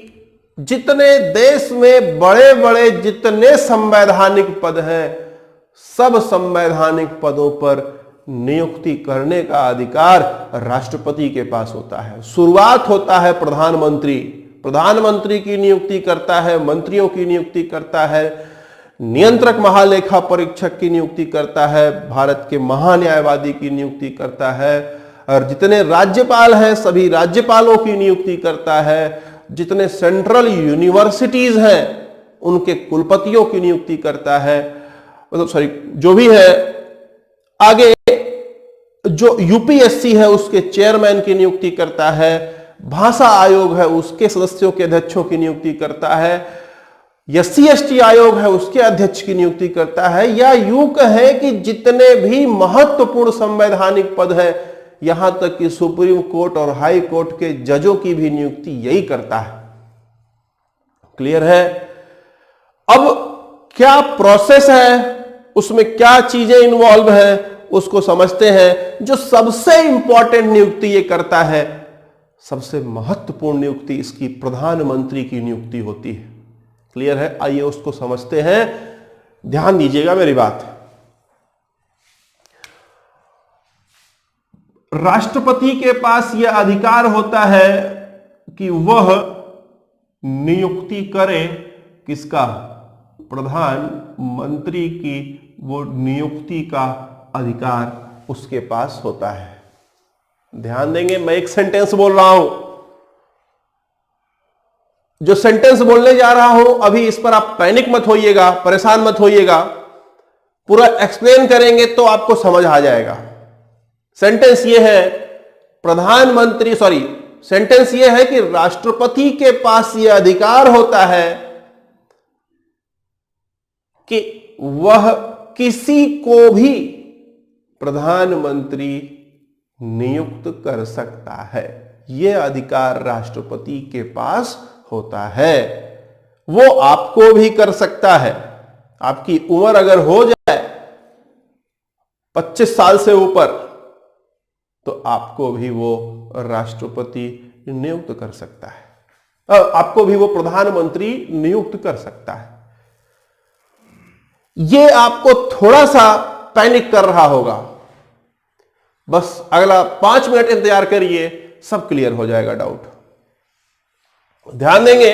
[SPEAKER 1] जितने देश में बड़े बड़े जितने संवैधानिक पद हैं, सब संवैधानिक पदों पर नियुक्ति करने का अधिकार राष्ट्रपति के पास होता है। शुरुआत होता है प्रधानमंत्री, प्रधानमंत्री की नियुक्ति करता है, मंत्रियों की नियुक्ति करता है, नियंत्रक महालेखा परीक्षक की नियुक्ति करता है, भारत के महान्यायवादी की नियुक्ति करता है, और जितने राज्यपाल हैं सभी राज्यपालों की नियुक्ति करता है, जितने सेंट्रल यूनिवर्सिटीज हैं उनके कुलपतियों की नियुक्ति करता है, मतलब सॉरी जो भी है, आगे जो यूपीएससी है उसके चेयरमैन की नियुक्ति करता है, भाषा आयोग है उसके सदस्यों के अध्यक्षों की नियुक्ति करता है, एससी एसटी आयोग है उसके अध्यक्ष की नियुक्ति करता है, या यूं कहें कि जितने भी महत्वपूर्ण संवैधानिक पद हैं, यहां तक कि सुप्रीम कोर्ट और हाई कोर्ट के जजों की भी नियुक्ति यही करता है। क्लियर है? अब क्या प्रोसेस है, उसमें क्या चीजें इन्वॉल्व है, उसको समझते हैं। जो सबसे इंपॉर्टेंट नियुक्ति ये करता है, सबसे महत्वपूर्ण नियुक्ति इसकी प्रधानमंत्री की नियुक्ति होती है। क्लियर है? आइए उसको समझते हैं। ध्यान दीजिएगा मेरी बात। राष्ट्रपति के पास यह अधिकार होता है कि वह नियुक्ति करे किसका? प्रधानमंत्री की। वो नियुक्ति का अधिकार उसके पास होता है। ध्यान देंगे, मैं एक सेंटेंस बोल रहा हूं, जो सेंटेंस बोलने जा रहा हूं अभी इस पर आप पैनिक मत होइएगा, परेशान मत होइएगा, पूरा एक्सप्लेन करेंगे तो आपको समझ आ जाएगा। सेंटेंस ये है, सेंटेंस ये है कि राष्ट्रपति के पास यह अधिकार होता है कि वह किसी को भी प्रधानमंत्री नियुक्त कर सकता है। यह अधिकार राष्ट्रपति के पास होता है। वो आपको भी कर सकता है। आपकी उम्र अगर हो जाए 25 साल से ऊपर, तो आपको भी वो राष्ट्रपति नियुक्त कर सकता है, आपको भी वो प्रधानमंत्री नियुक्त कर सकता है। ये आपको थोड़ा सा पैनिक कर रहा होगा, बस अगला 5 मिनट इंतजार करिए, सब क्लियर हो जाएगा डाउट। ध्यान देंगे,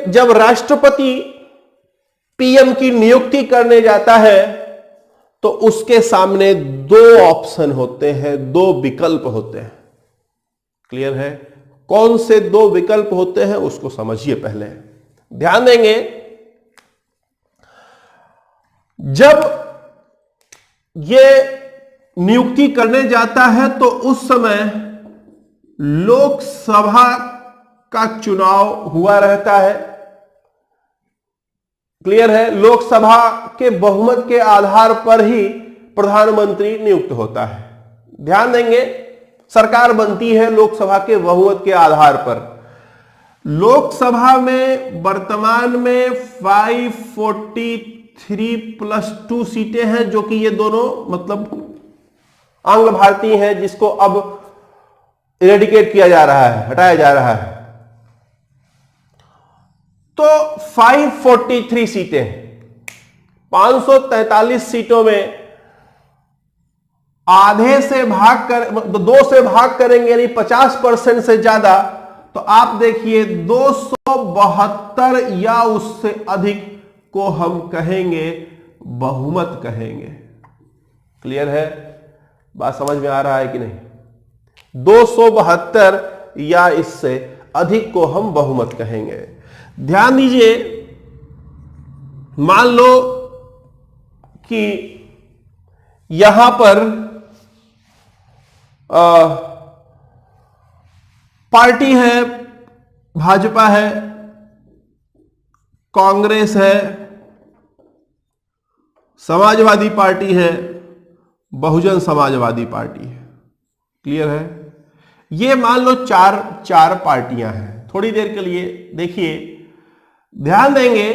[SPEAKER 1] जब राष्ट्रपति पीएम की नियुक्ति करने जाता है तो उसके सामने 2 ऑप्शन होते हैं, 2 विकल्प होते हैं। क्लियर है? कौन से 2 विकल्प होते हैं उसको समझिए पहले। ध्यान देंगे, जब ये नियुक्ति करने जाता है तो उस समय लोकसभा का चुनाव हुआ रहता है। क्लियर है? लोकसभा के बहुमत के आधार पर ही प्रधानमंत्री नियुक्त होता है। ध्यान देंगे, सरकार बनती है लोकसभा के बहुमत के आधार पर। लोकसभा में वर्तमान में 543+2 सीटें हैं, जो कि ये दोनों मतलब आंग्ल भारतीय हैं, जिसको अब इरेडिकेट किया जा रहा है, हटाया जा रहा है। तो 543 सीटें, 543 सीटों में आधे से भाग कर 2 से भाग करेंगे, यानी 50% से ज्यादा, तो आप देखिए 272 या उससे अधिक को हम कहेंगे बहुमत कहेंगे। क्लियर है? बात समझ में आ रहा है कि नहीं? 272 या इससे अधिक को हम बहुमत कहेंगे। ध्यान दीजिए, मान लो कि यहां पर पार्टी है, भाजपा है, कांग्रेस है, समाजवादी पार्टी है, बहुजन समाजवादी पार्टी है। क्लियर है? ये मान लो चार पार्टियां हैं। थोड़ी देर के लिए देखिए, ध्यान देंगे,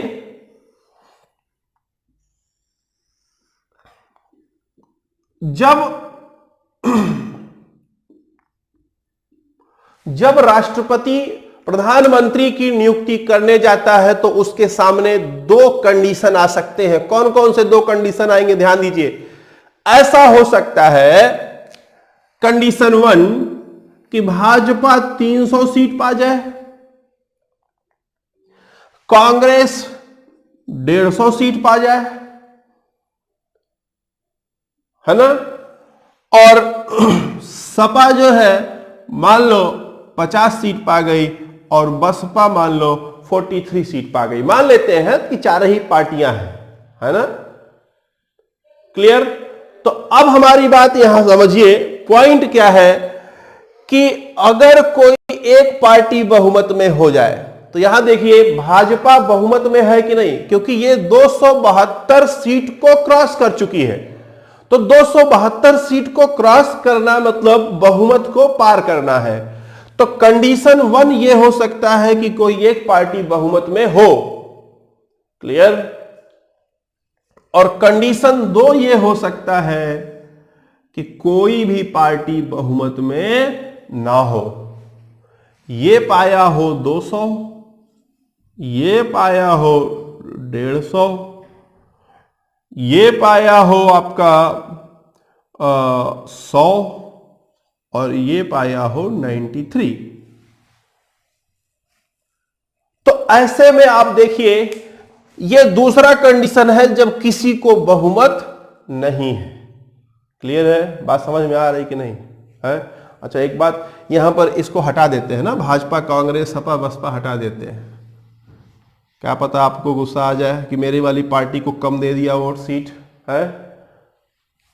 [SPEAKER 1] जब राष्ट्रपति प्रधानमंत्री की नियुक्ति करने जाता है तो उसके सामने दो कंडीशन आ सकते हैं। कौन कौन से दो कंडीशन आएंगे? ध्यान दीजिए। ऐसा हो सकता है, कंडीशन 1 कि भाजपा 300 सीट पा जाए, कांग्रेस 150 सीट पा जाए, है ना, और सपा जो है मान लो 50 सीट पा गई और बसपा मान लो 43 सीट पा गई। मान लेते हैं कि चार ही पार्टियां हैं, है ना? क्लियर? तो अब हमारी बात यहां समझिए, पॉइंट क्या है कि अगर कोई एक पार्टी बहुमत में हो जाए, तो यहां देखिए भाजपा बहुमत में है कि नहीं, क्योंकि ये 272 सीट को क्रॉस कर चुकी है। तो 272 सीट को क्रॉस करना मतलब बहुमत को पार करना है। तो कंडीशन 1 ये हो सकता है कि कोई एक पार्टी बहुमत में हो। क्लियर? और कंडीशन 2 ये हो सकता है कि कोई भी पार्टी बहुमत में ना हो। ये पाया हो 200, ये पाया हो 150, ये पाया हो आपका 100 और ये पाया हो 93। तो ऐसे में आप देखिए, ये दूसरा कंडीशन है जब किसी को बहुमत नहीं है। क्लियर है? बात समझ में आ रही कि नहीं है? अच्छा, एक बात यहां पर इसको हटा देते हैं ना, भाजपा कांग्रेस सपा बसपा हटा देते हैं। क्या पता आपको गुस्सा आ जाए कि मेरी वाली पार्टी को कम दे दिया वोट सीट, है?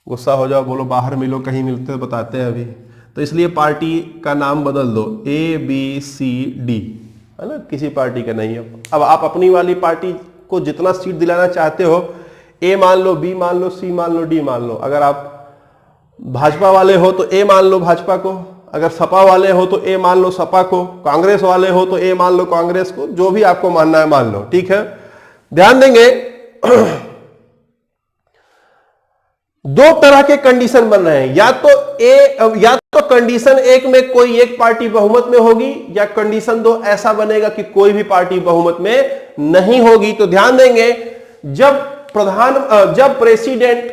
[SPEAKER 1] गुस्सा हो जाओ, बोलो बाहर मिलो, कहीं मिलते बताते हैं अभी। तो इसलिए पार्टी का नाम बदल दो, ABCD, है ना? किसी पार्टी का नहीं है। अब आप अपनी वाली पार्टी को जितना सीट दिलाना चाहते हो, A मान लो, B मान लो, C मान लो, D मान लो। अगर आप भाजपा वाले हो तो A मान लो भाजपा को, अगर सपा वाले हो तो A मान लो सपा को, कांग्रेस वाले हो तो A मान लो कांग्रेस को, जो भी आपको मानना है मान लो। ठीक है? ध्यान देंगे, दो तरह के कंडीशन बन रहे हैं, या तो कंडीशन 1 में कोई एक पार्टी बहुमत में होगी, या कंडीशन 2 ऐसा बनेगा कि कोई भी पार्टी बहुमत में नहीं होगी। तो ध्यान देंगे, जब प्रेसिडेंट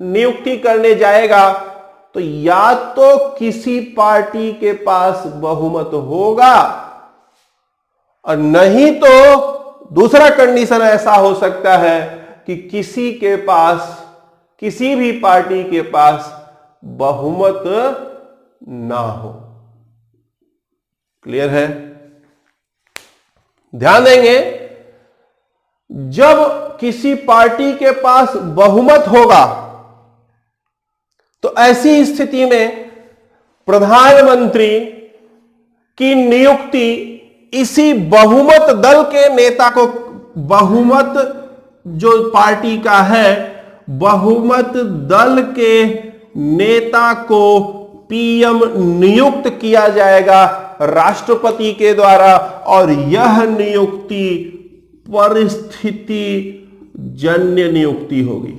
[SPEAKER 1] नियुक्ति करने जाएगा तो या तो किसी पार्टी के पास बहुमत होगा, और नहीं तो दूसरा कंडीशन ऐसा हो सकता है कि किसी भी पार्टी के पास बहुमत ना हो। क्लियर है? ध्यान देंगे, जब किसी पार्टी के पास बहुमत होगा तो ऐसी स्थिति में प्रधानमंत्री की नियुक्ति इसी बहुमत दल के नेता को, बहुमत जो पार्टी का है, बहुमत दल के नेता को PM नियुक्त किया जाएगा राष्ट्रपति के द्वारा, और यह नियुक्ति परिस्थिति जन्य नियुक्ति होगी।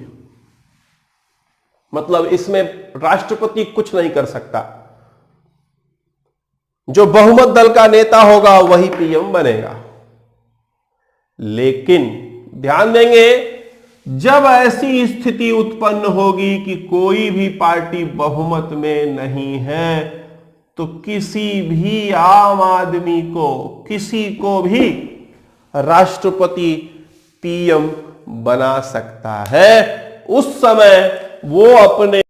[SPEAKER 1] मतलब इसमें राष्ट्रपति कुछ नहीं कर सकता, जो बहुमत दल का नेता होगा वही PM बनेगा। लेकिन ध्यान देंगे, जब ऐसी स्थिति उत्पन्न होगी कि कोई भी पार्टी बहुमत में नहीं है, तो किसी भी आम आदमी को, किसी को भी राष्ट्रपति PM बना सकता है, उस समय वो अपने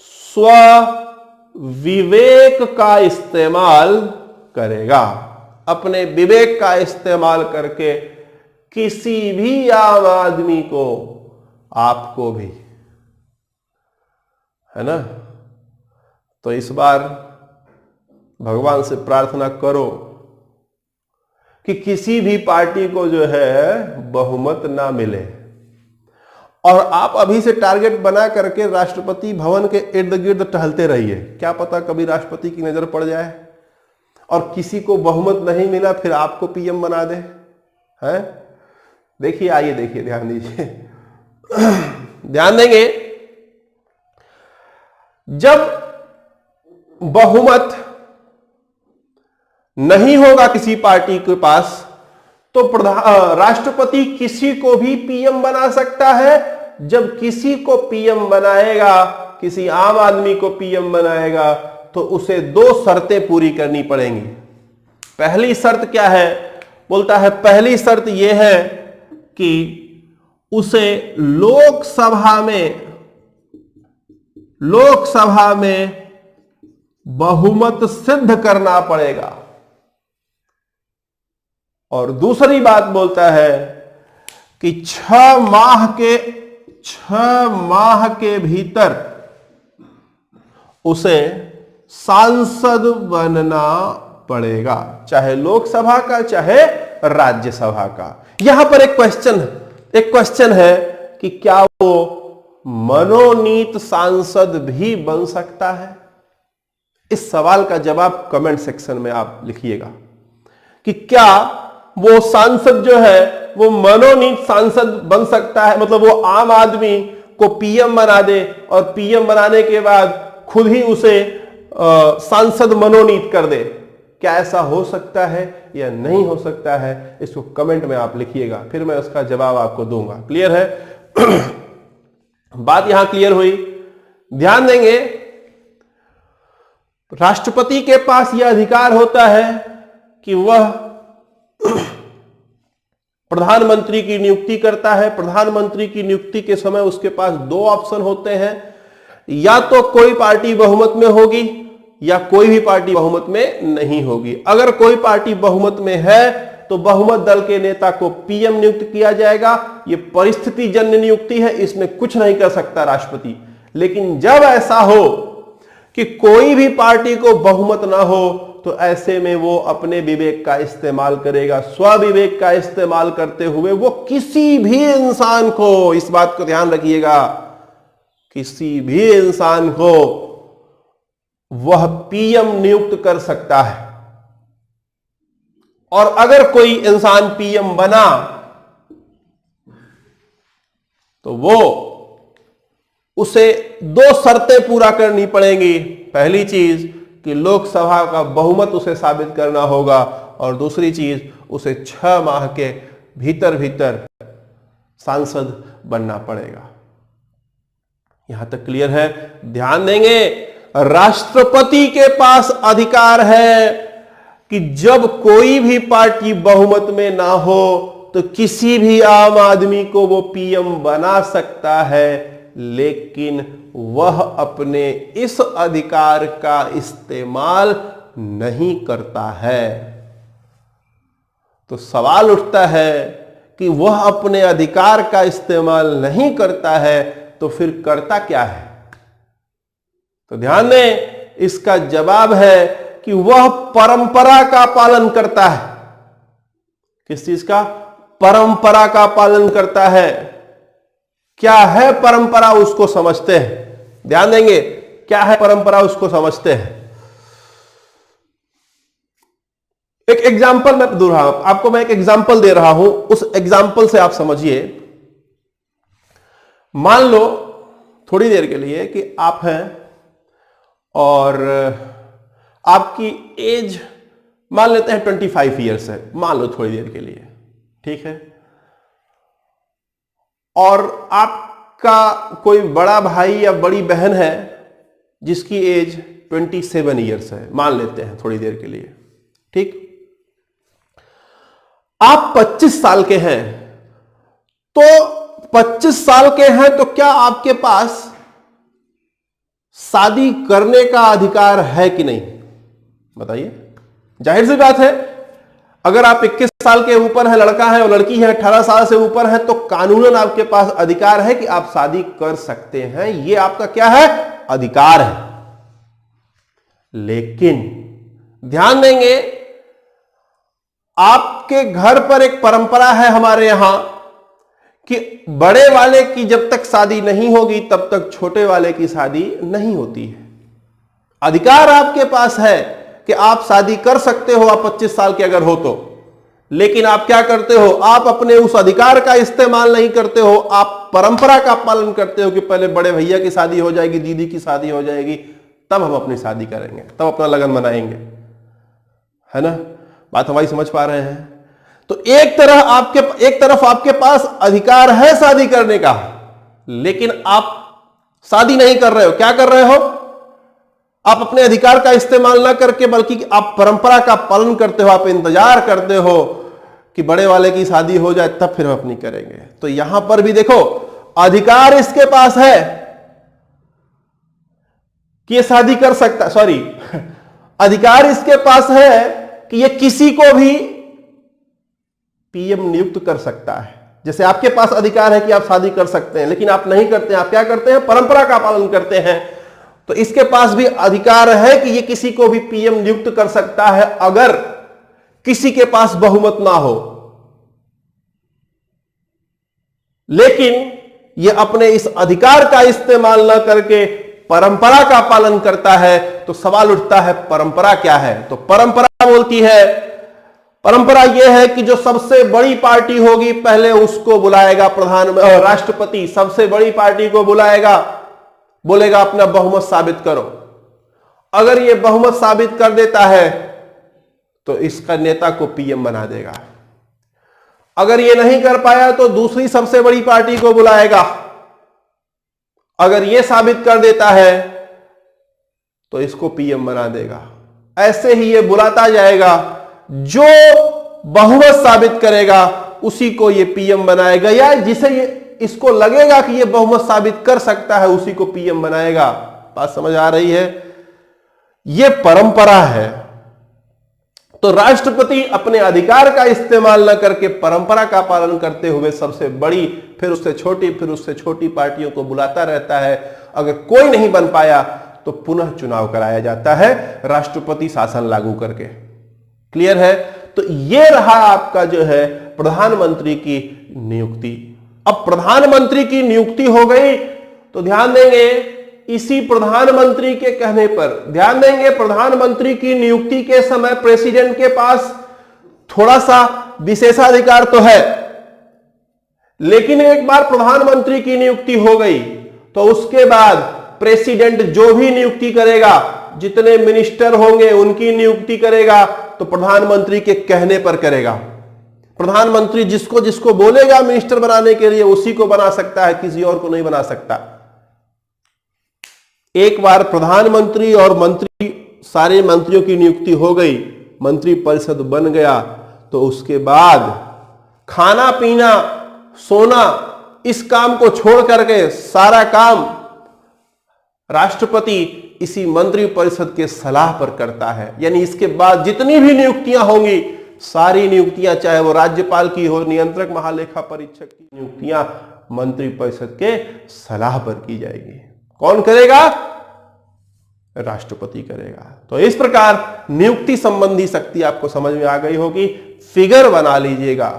[SPEAKER 1] स्व विवेक का इस्तेमाल करेगा। अपने विवेक का इस्तेमाल करके किसी भी आम आदमी को, आपको भी, है ना। तो इस बार भगवान से प्रार्थना करो कि किसी भी पार्टी को जो है बहुमत ना मिले, और आप अभी से टारगेट बना करके राष्ट्रपति भवन के इर्द गिर्द टहलते रहिए। क्या पता कभी राष्ट्रपति की नजर पड़ जाए और किसी को बहुमत नहीं मिला, फिर आपको पीएम बना दे, हैं। देखिए, आइए देखिए, ध्यान दीजिए, ध्यान देंगे। जब बहुमत नहीं होगा किसी पार्टी के पास, तो राष्ट्रपति किसी को भी पीएम बना सकता है। जब किसी को पीएम बनाएगा, किसी आम आदमी को पीएम बनाएगा, तो उसे दो शर्तें पूरी करनी पड़ेंगी। पहली शर्त क्या है? बोलता है पहली शर्त यह है कि उसे लोकसभा में बहुमत सिद्ध करना पड़ेगा। और दूसरी बात बोलता है कि 6 माह के भीतर उसे सांसद बनना पड़ेगा, चाहे लोकसभा का चाहे राज्यसभा का। यहां पर एक क्वेश्चन है कि क्या वो मनोनीत सांसद भी बन सकता है? इस सवाल का जवाब कमेंट सेक्शन में आप लिखिएगा कि क्या वो सांसद जो है वो मनोनीत सांसद बन सकता है, मतलब वो आम आदमी को पीएम बना दे और पीएम बनाने के बाद खुद ही उसे सांसद मनोनीत कर दे। क्या ऐसा हो सकता है या नहीं हो सकता है? इसको कमेंट में आप लिखिएगा, फिर मैं उसका जवाब आपको दूंगा। क्लियर है? बात यहां क्लियर हुई। ध्यान देंगे, राष्ट्रपति के पास यह अधिकार होता है कि वह प्रधानमंत्री की नियुक्ति करता है। प्रधानमंत्री की नियुक्ति के समय उसके पास दो ऑप्शन होते हैं, या तो कोई पार्टी बहुमत में होगी या कोई भी पार्टी बहुमत में नहीं होगी। अगर कोई पार्टी बहुमत में है तो बहुमत दल के नेता को पीएम नियुक्त किया जाएगा। यह परिस्थिति जन्य नियुक्ति है, इसमें कुछ नहीं कर सकता राष्ट्रपति। लेकिन जब ऐसा हो कि कोई भी पार्टी को बहुमत ना हो, तो ऐसे में वो अपने विवेक का इस्तेमाल करेगा। स्वविवेक का इस्तेमाल करते हुए वो किसी भी इंसान को, इस बात को ध्यान रखिएगा, किसी भी इंसान को वह पीएम नियुक्त कर सकता है। और अगर कोई इंसान पीएम बना तो वो उसे दो शर्तें पूरा करनी पड़ेंगी। पहली चीज कि लोकसभा का बहुमत उसे साबित करना होगा, और दूसरी चीज उसे 6 माह के भीतर सांसद बनना पड़ेगा। यहां तक क्लियर है? ध्यान देंगे, राष्ट्रपति के पास अधिकार है कि जब कोई भी पार्टी बहुमत में ना हो तो किसी भी आम आदमी को वो पीएम बना सकता है, लेकिन वह अपने इस अधिकार का इस्तेमाल नहीं करता है। तो सवाल उठता है कि वह अपने अधिकार का इस्तेमाल नहीं करता है, तो फिर करता क्या है? तो ध्यान दें, इसका जवाब है कि वह परंपरा का पालन करता है। किस चीज का? परंपरा का पालन करता है। क्या है परंपरा, उसको समझते हैं। ध्यान देंगे, क्या है परंपरा, उसको समझते हैं। एक एग्जाम्पल मैं दे रहा हूं आपको, मैं एक एग्जाम्पल दे रहा हूं, उस एग्जाम्पल से आप समझिए। मान लो थोड़ी देर के लिए कि आप हैं और आपकी एज मान लेते हैं 25 ईयर्स है, मान लो थोड़ी देर के लिए, ठीक है। और आपका कोई बड़ा भाई या बड़ी बहन है जिसकी एज 27 ईयर्स है, मान लेते हैं थोड़ी देर के लिए, ठीक। आप 25 साल के हैं तो 25 साल के हैं तो क्या आपके पास शादी करने का अधिकार है कि नहीं? बताइए। जाहिर सी बात है, अगर आप 21 साल के ऊपर है, लड़का है और लड़की है 18 साल से ऊपर है, तो कानूनन आपके पास अधिकार है कि आप शादी कर सकते हैं। यह आपका क्या है? अधिकार है। लेकिन ध्यान देंगे, आपके घर पर एक परंपरा है हमारे यहां कि बड़े वाले की जब तक शादी नहीं होगी तब तक छोटे वाले की शादी नहीं होती है। अधिकार आपके पास है कि आप शादी कर सकते हो, आप 25 साल के अगर हो तो, लेकिन आप क्या करते हो? आप अपने उस अधिकार का इस्तेमाल नहीं करते हो। आप परंपरा का पालन करते हो कि पहले बड़े भैया की शादी हो जाएगी, दीदी की शादी हो जाएगी, तब हम अपनी शादी करेंगे, तब अपना लगन मनाएंगे, है ना? बात हमारी समझ पा रहे हैं? तो एक तरफ आपके पास अधिकार है शादी करने का, लेकिन आप शादी नहीं कर रहे हो। क्या कर रहे हो? आप अपने अधिकार का इस्तेमाल ना करके बल्कि आप परंपरा का पालन करते हो। आप इंतजार करते हो कि बड़े वाले की शादी हो जाए तब फिर हम अपनी करेंगे। तो यहां पर भी देखो, अधिकार इसके पास है कि ये शादी कर सकता, सॉरी अधिकार इसके पास है कि ये किसी को भी पीएम नियुक्त कर सकता है। जैसे आपके पास अधिकार है कि आप शादी कर सकते हैं, लेकिन आप नहीं करते हैं। आप क्या करते हैं? परंपरा का पालन करते हैं। तो इसके पास भी अधिकार है कि ये किसी को भी पीएम नियुक्त कर सकता है अगर किसी के पास बहुमत ना हो। लेकिन ये अपने इस अधिकार का इस्तेमाल ना करके परंपरा का पालन करता है। तो सवाल उठता है, परंपरा क्या है? तो परंपरा बोलती है, परंपरा यह है कि जो सबसे बड़ी पार्टी होगी पहले उसको बुलाएगा राष्ट्रपति, सबसे बड़ी पार्टी को बुलाएगा, बोलेगा अपना बहुमत साबित करो। अगर ये बहुमत साबित कर देता है तो इसका नेता को पीएम बना देगा। अगर ये नहीं कर पाया तो दूसरी सबसे बड़ी पार्टी को बुलाएगा। अगर ये साबित कर देता है तो इसको पीएम बना देगा। ऐसे ही ये बुलाता जाएगा, जो बहुमत साबित करेगा उसी को ये पीएम बनाएगा, या जिसे ये इसको लगेगा कि ये बहुमत साबित कर सकता है उसी को पीएम बनाएगा। बात समझ आ रही है? ये परंपरा है। तो राष्ट्रपति अपने अधिकार का इस्तेमाल न करके परंपरा का पालन करते हुए सबसे बड़ी, फिर उससे छोटी पार्टियों को बुलाता रहता है। अगर कोई नहीं बन पाया तो पुनः चुनाव कराया जाता है राष्ट्रपति शासन लागू करके। क्लियर है? तो ये रहा आपका जो है प्रधानमंत्री की नियुक्ति। अब प्रधानमंत्री की नियुक्ति हो गई तो ध्यान देंगे, इसी प्रधानमंत्री के कहने पर ध्यान देंगे, प्रधानमंत्री की नियुक्ति के समय प्रेसिडेंट के पास थोड़ा सा विशेषाधिकार तो है, लेकिन एक बार प्रधानमंत्री की नियुक्ति हो गई तो उसके बाद प्रेसिडेंट जो भी नियुक्ति करेगा, जितने मिनिस्टर होंगे उनकी नियुक्ति करेगा तो प्रधानमंत्री के कहने पर करेगा। प्रधानमंत्री जिसको जिसको बोलेगा मिनिस्टर बनाने के लिए उसी को बना सकता है, किसी और को नहीं बना सकता। एक बार प्रधानमंत्री और मंत्री, सारे मंत्रियों की नियुक्ति हो गई, मंत्री परिषद बन गया, तो उसके बाद खाना पीना सोना इस काम को छोड़ करके सारा काम राष्ट्रपति इसी मंत्री परिषद के सलाह पर करता है। यानी इसके बाद जितनी भी नियुक्तियां होंगी, सारी नियुक्तियां चाहे वो राज्यपाल की हो, नियंत्रक महालेखा परीक्षक की नियुक्तियां मंत्री परिषद के सलाह पर की जाएगी। कौन करेगा? राष्ट्रपति करेगा। तो इस प्रकार नियुक्ति संबंधी शक्ति आपको समझ में आ गई होगी। फिगर बना लीजिएगा।